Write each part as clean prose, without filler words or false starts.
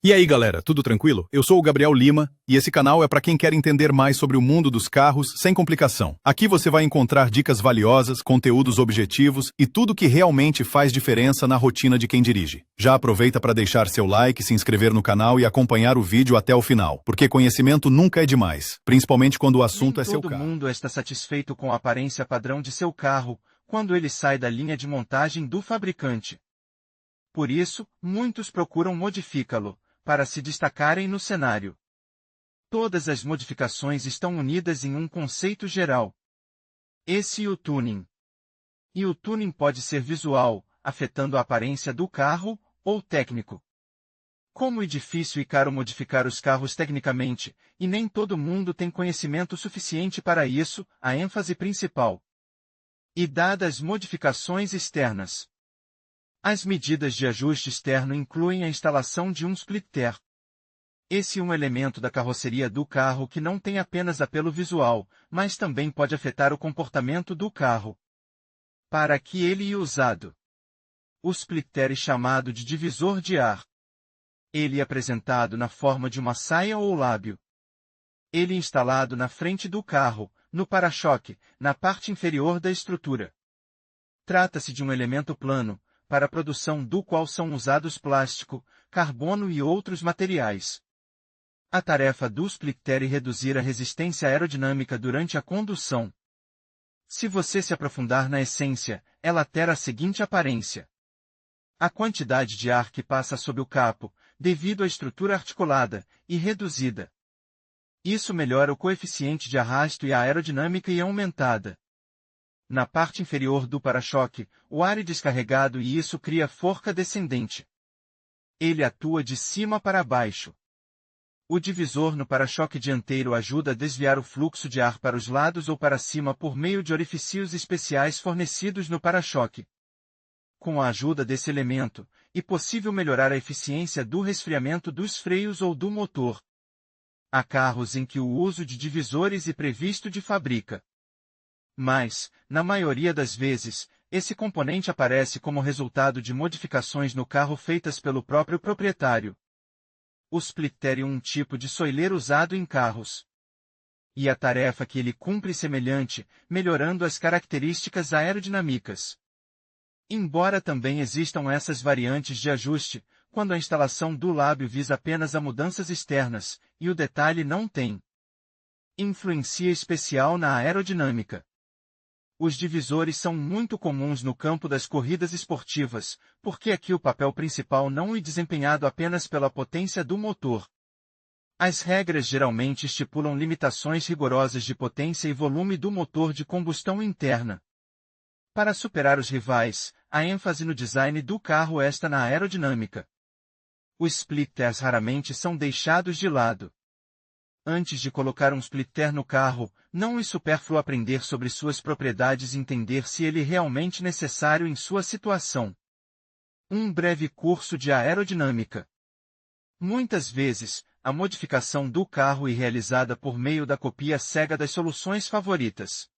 E aí, galera, tudo tranquilo? Eu sou o Gabriel Lima e esse canal é para quem quer entender mais sobre o mundo dos carros sem complicação. Aqui você vai encontrar dicas valiosas, conteúdos objetivos e tudo que realmente faz diferença na rotina de quem dirige. Já aproveita para deixar seu like, se inscrever no canal e acompanhar o vídeo até o final, porque conhecimento nunca é demais, principalmente quando o assunto Nem é seu todo carro. mundo está satisfeito com a aparência padrão de seu carro quando ele sai da linha de montagem do fabricante. Por isso, muitos procuram modificá-lo para se destacarem no cenário. Todas as modificações estão unidas em um conceito geral. Esse é o tuning. E o tuning pode ser visual, afetando a aparência do carro, ou técnico. Como é difícil e caro modificar os carros tecnicamente, e nem todo mundo tem conhecimento suficiente para isso, a ênfase principal. E dadas modificações externas. As medidas de ajuste externo incluem a instalação de um splitter. Esse é um elemento da carroceria do carro que não tem apenas apelo visual, mas também pode afetar o comportamento do carro. Para que ele é usado? O splitter é chamado de divisor de ar. Ele é apresentado na forma de uma saia ou lábio. Ele é instalado na frente do carro, no para-choque, na parte inferior da estrutura. Trata-se de um elemento plano, para a produção do qual são usados plástico, carbono e outros materiais. A tarefa do splitter é reduzir a resistência aerodinâmica durante a condução. Se você se aprofundar na essência, ela terá a seguinte aparência. A quantidade de ar que passa sob o capo, devido à estrutura articulada, e reduzida. Isso melhora o coeficiente de arrasto e a aerodinâmica é aumentada. Na parte inferior do para-choque, o ar é descarregado e isso cria forca descendente. Ele atua de cima para baixo. O divisor no para-choque dianteiro ajuda a desviar o fluxo de ar para os lados ou para cima por meio de orifícios especiais fornecidos no para-choque. Com a ajuda desse elemento, é possível melhorar a eficiência do resfriamento dos freios ou do motor. Há carros em que o uso de divisores é previsto de fábrica. Mas, na maioria das vezes, esse componente aparece como resultado de modificações no carro feitas pelo próprio proprietário. O splitter é um tipo de soileiro usado em carros. E a tarefa que ele cumpre é semelhante, melhorando as características aerodinâmicas. Embora também existam essas variantes de ajuste, quando a instalação do lábio visa apenas a mudanças externas, e o detalhe não tem influência especial na aerodinâmica. Os divisores são muito comuns no campo das corridas esportivas, porque aqui o papel principal não é desempenhado apenas pela potência do motor. As regras geralmente estipulam limitações rigorosas de potência e volume do motor de combustão interna. Para superar os rivais, a ênfase no design do carro está na aerodinâmica. Os splitters raramente são deixados de lado. Antes de colocar um splitter no carro, não é supérfluo aprender sobre suas propriedades e entender se ele é realmente necessário em sua situação. Um breve curso de aerodinâmica. Muitas vezes, a modificação do carro é realizada por meio da cópia cega das soluções favoritas.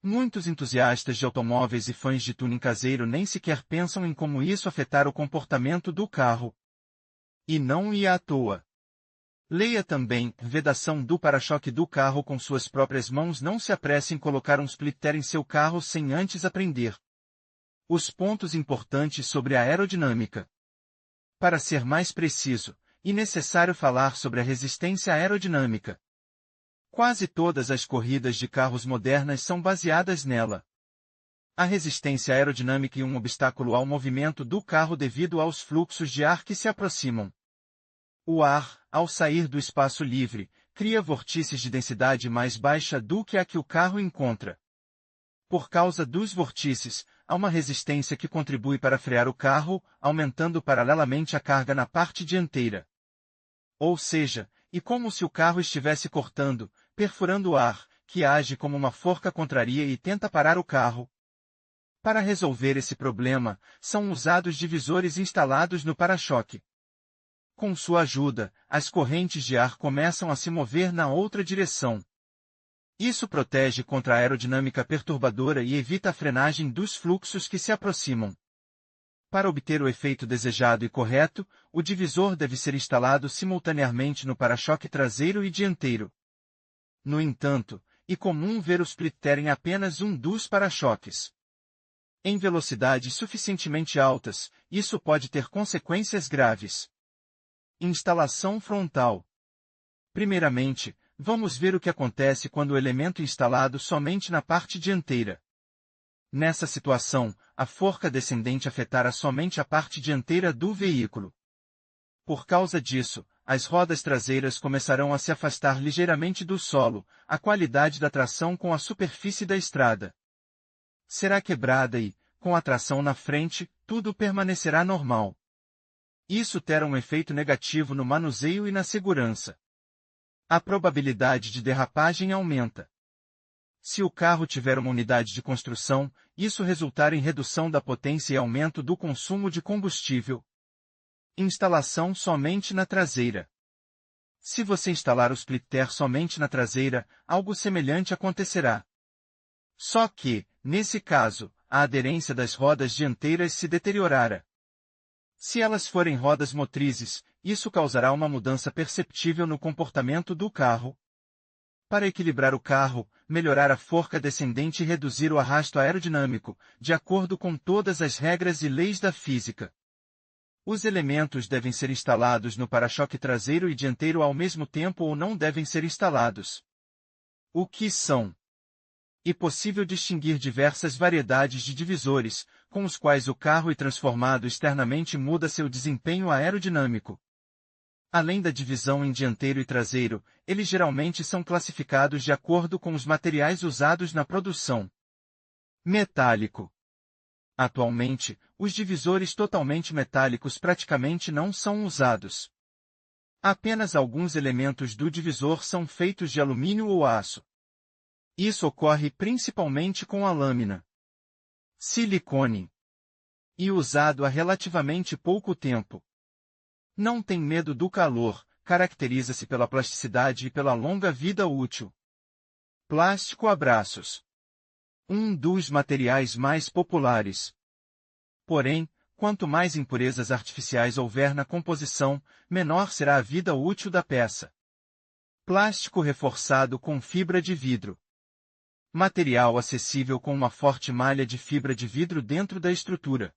Muitos entusiastas de automóveis e fãs de tuning caseiro nem sequer pensam em como isso afetar o comportamento do carro. E não é à toa. Leia também, vedação do para-choque do carro com suas próprias mãos. Não se apresse em colocar um splitter em seu carro sem antes aprender os pontos importantes sobre a aerodinâmica. Para ser mais preciso, é necessário falar sobre a resistência aerodinâmica. Quase todas as corridas de carros modernas são baseadas nela. A resistência aerodinâmica é um obstáculo ao movimento do carro devido aos fluxos de ar que se aproximam. O ar, ao sair do espaço livre, cria vórtices de densidade mais baixa do que a que o carro encontra. Por causa dos vórtices, há uma resistência que contribui para frear o carro, aumentando paralelamente a carga na parte dianteira. Ou seja, é como se o carro estivesse cortando, perfurando o ar, que age como uma forca contrária e tenta parar o carro. Para resolver esse problema, são usados divisores instalados no para-choque. Com sua ajuda, as correntes de ar começam a se mover na outra direção. Isso protege contra a aerodinâmica perturbadora e evita a frenagem dos fluxos que se aproximam. Para obter o efeito desejado e correto, o divisor deve ser instalado simultaneamente no para-choque traseiro e dianteiro. No entanto, é comum ver o split terem apenas um dos para-choques. Em velocidades suficientemente altas, isso pode ter consequências graves. Instalação frontal. Primeiramente, vamos ver o que acontece quando o elemento é instalado somente na parte dianteira. Nessa situação, a forca descendente afetará somente a parte dianteira do veículo. Por causa disso, as rodas traseiras começarão a se afastar ligeiramente do solo, a qualidade da tração com a superfície da estrada será quebrada e, com a tração na frente, tudo permanecerá normal. Isso terá um efeito negativo no manuseio e na segurança. A probabilidade de derrapagem aumenta. Se o carro tiver uma unidade de construção, isso resultará em redução da potência e aumento do consumo de combustível. Instalação somente na traseira. Se você instalar o splitter somente na traseira, algo semelhante acontecerá. Só que, nesse caso, a aderência das rodas dianteiras se deteriorará. Se elas forem rodas motrizes, isso causará uma mudança perceptível no comportamento do carro. Para equilibrar o carro, melhorar a forca descendente e reduzir o arrasto aerodinâmico, de acordo com todas as regras e leis da física. Os elementos devem ser instalados no para-choque traseiro e dianteiro ao mesmo tempo ou não devem ser instalados. O que são? É possível distinguir diversas variedades de divisores, com os quais o carro é transformado externamente muda seu desempenho aerodinâmico. Além da divisão em dianteiro e traseiro, eles geralmente são classificados de acordo com os materiais usados na produção. Metálico. Atualmente, os divisores totalmente metálicos praticamente não são usados. Apenas alguns elementos do divisor são feitos de alumínio ou aço. Isso ocorre principalmente com a lâmina. Silicone. E usado há relativamente pouco tempo. Não tem medo do calor, caracteriza-se pela plasticidade e pela longa vida útil. Plástico a braços. Um dos materiais mais populares. Porém, quanto mais impurezas artificiais houver na composição, menor será a vida útil da peça. Plástico reforçado com fibra de vidro. Material acessível com uma forte malha de fibra de vidro dentro da estrutura.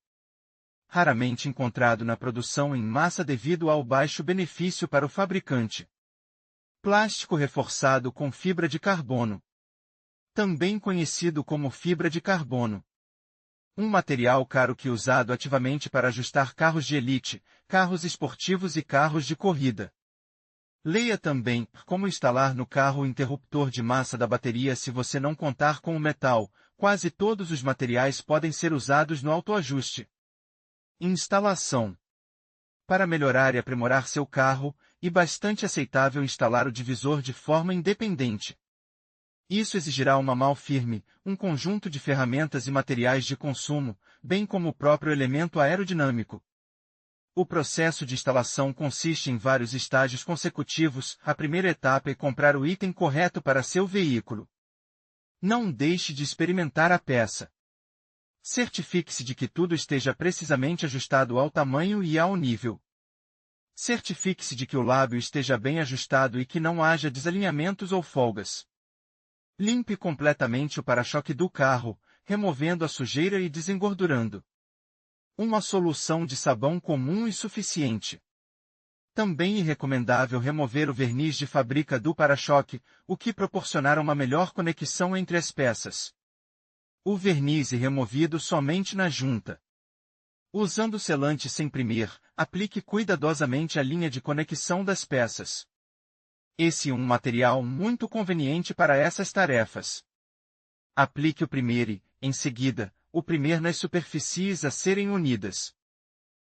Raramente encontrado na produção em massa devido ao baixo benefício para o fabricante. Plástico reforçado com fibra de carbono. Também conhecido como fibra de carbono. Um material caro que é usado ativamente para ajustar carros de elite, carros esportivos e carros de corrida. Leia também como instalar no carro o interruptor de massa da bateria se você não contar com o metal. Quase todos os materiais podem ser usados no autoajuste. Instalação. Para melhorar e aprimorar seu carro, é bastante aceitável instalar o divisor de forma independente. Isso exigirá uma mão firme, um conjunto de ferramentas e materiais de consumo, bem como o próprio elemento aerodinâmico. O processo de instalação consiste em vários estágios consecutivos. A primeira etapa é comprar o item correto para seu veículo. Não deixe de experimentar a peça. Certifique-se de que tudo esteja precisamente ajustado ao tamanho e ao nível. Certifique-se de que o lábio esteja bem ajustado e que não haja desalinhamentos ou folgas. Limpe completamente o para-choque do carro, removendo a sujeira e desengordurando. Uma solução de sabão comum e suficiente. Também é recomendável remover o verniz de fábrica do para-choque, o que proporcionará uma melhor conexão entre as peças. O verniz é removido somente na junta. Usando selante sem imprimir, aplique cuidadosamente a linha de conexão das peças. Esse é um material muito conveniente para essas tarefas. Aplique o primeiro e, em seguida, o primeiro nas superfícies a serem unidas.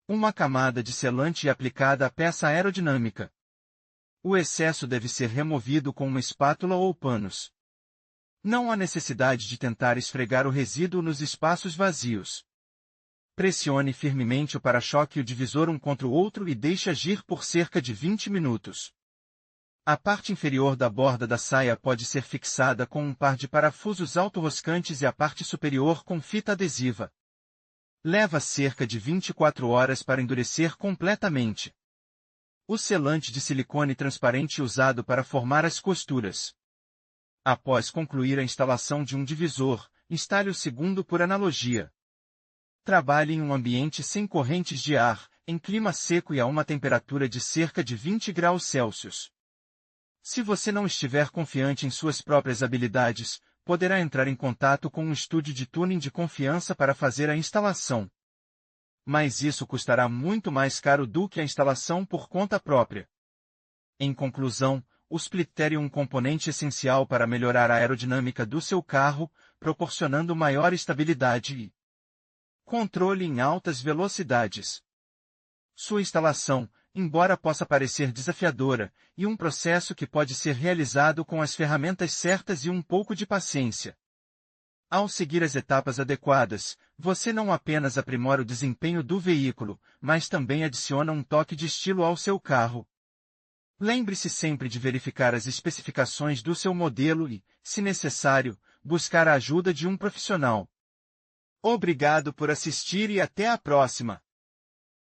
Uma camada de selante é aplicada à peça aerodinâmica. O excesso deve ser removido com uma espátula ou panos. Não há necessidade de tentar esfregar o resíduo nos espaços vazios. Pressione firmemente o para-choque e o divisor um contra o outro e deixe agir por cerca de 20 minutos. A parte inferior da borda da saia pode ser fixada com um par de parafusos autorroscantes e a parte superior com fita adesiva. Leva cerca de 24 horas para endurecer completamente. O selante de silicone transparente usado para formar as costuras. Após concluir a instalação de um divisor, instale o segundo por analogia. Trabalhe em um ambiente sem correntes de ar, em clima seco e a uma temperatura de cerca de 20 graus Celsius. Se você não estiver confiante em suas próprias habilidades, poderá entrar em contato com um estúdio de tuning de confiança para fazer a instalação. Mas isso custará muito mais caro do que a instalação por conta própria. Em conclusão, o splitter é um componente essencial para melhorar a aerodinâmica do seu carro, proporcionando maior estabilidade e controle em altas velocidades. Sua instalação, embora possa parecer desafiadora, é um processo que pode ser realizado com as ferramentas certas e um pouco de paciência. Ao seguir as etapas adequadas, você não apenas aprimora o desempenho do veículo, mas também adiciona um toque de estilo ao seu carro. Lembre-se sempre de verificar as especificações do seu modelo e, se necessário, buscar a ajuda de um profissional. Obrigado por assistir e até a próxima!